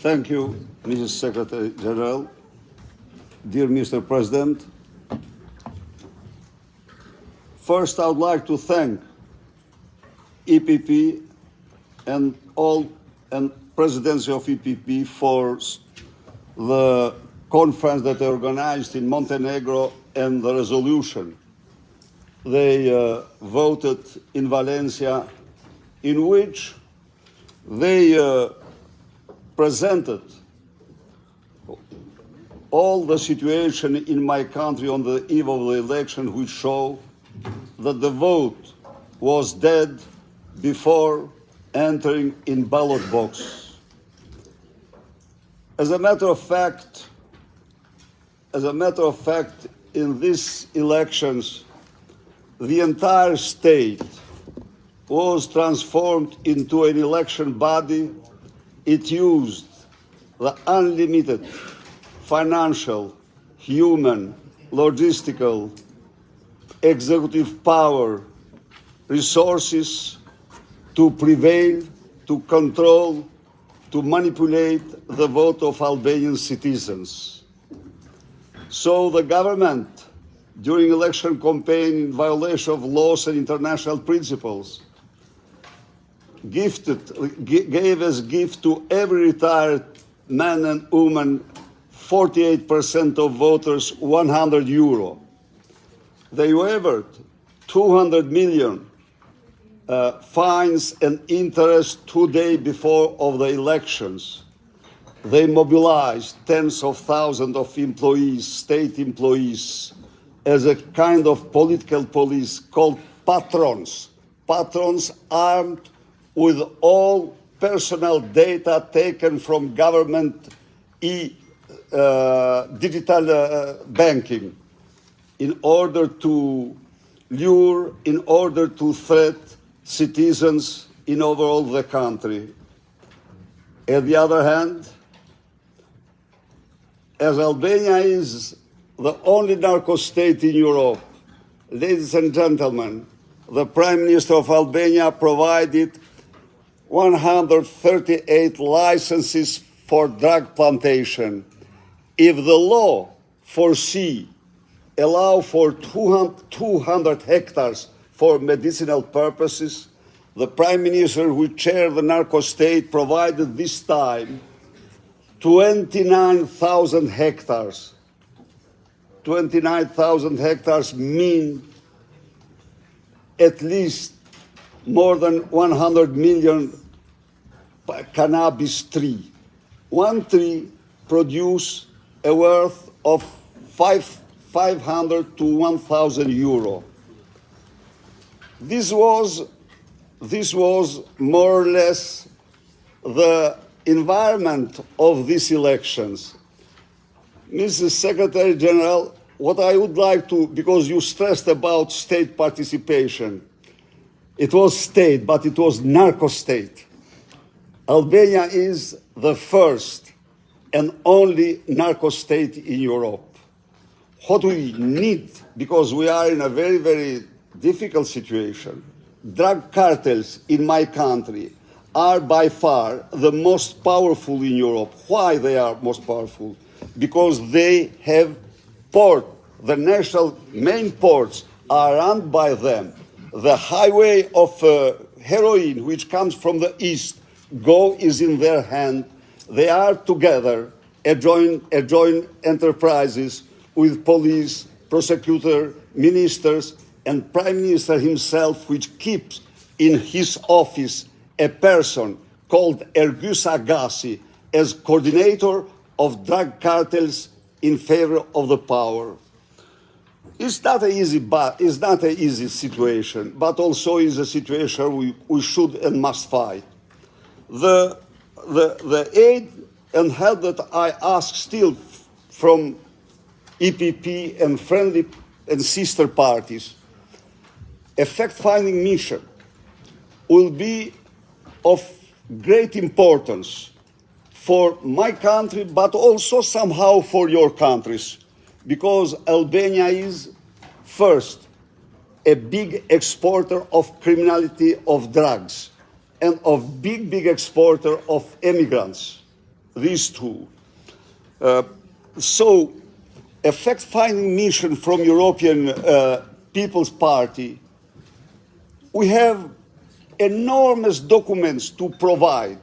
Thank you, Mrs. Secretary General. Dear Mr. President, first I would like to thank EPP and presidency of EPP for the conference that they organized in Montenegro and the resolution they voted in Valencia, in which they presented all the situation in my country on the eve of the election, which show that the vote was dead before entering in ballot box. As a matter of fact, in these elections, the entire state was transformed into an election body. It used the unlimited financial, human, logistical, executive power, resources to prevail, to control, to manipulate the vote of Albanian citizens. So the government, during election campaign in violation of laws and international principles, gave as gift to every retired man and woman 48% of voters €100. They waived 200 million fines and interest 2 days before of the elections. They mobilized tens of thousands of employees, state employees, as a kind of political police called patrons. Patrons armed with all personal data taken from government digital banking in order to lure, in order to threat citizens in overall the country. On the other hand, as Albania is the only narco-state in Europe, ladies and gentlemen, the Prime Minister of Albania provided 138 licenses for drug plantation. If the law allow for 200 hectares for medicinal purposes, the Prime Minister who chaired the narco-state provided this time 29,000 hectares. 29,000 hectares mean at least more than 100 million cannabis tree. One tree produces a worth of 500 to 1,000 euro. This was more or less the environment of these elections. Mrs. Secretary General, what I would like to, because you stressed about state participation, it was state, but it was narco-state. Albania is the first and only narco-state in Europe. What we need, because we are in a very, very difficult situation, drug cartels in my country are by far the most powerful in Europe. Why they are most powerful? Because they have port. The national main ports are run by them. The highway of heroin, which comes from the east, is in their hand. They are together, joint enterprises with police, prosecutor, ministers, and Prime Minister himself, which keeps in his office a person called Ergus Agassi as coordinator of drug cartels in favor of the power. It's not an easy situation, but also is a situation we should and must fight. The aid and help that I ask still from EPP and friendly and sister parties, a fact-finding mission will be of great importance for my country, but also somehow for your countries, because Albania is, first, a big exporter of criminality, of drugs, and of big exporter of immigrants. these two. So, a fact-finding mission from European People's Party, we have enormous documents to provide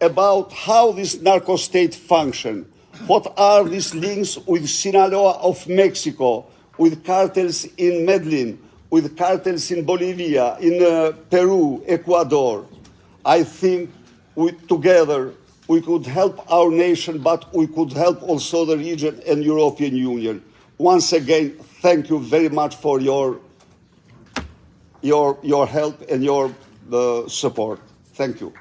about how this narco-state function, what are these links with Sinaloa of Mexico, with cartels in Medellin, with cartels in Bolivia, in Peru, Ecuador. I think together we could help our nation, but we could help also the region and European Union. Once again, thank you very much for your help and your support. Thank you.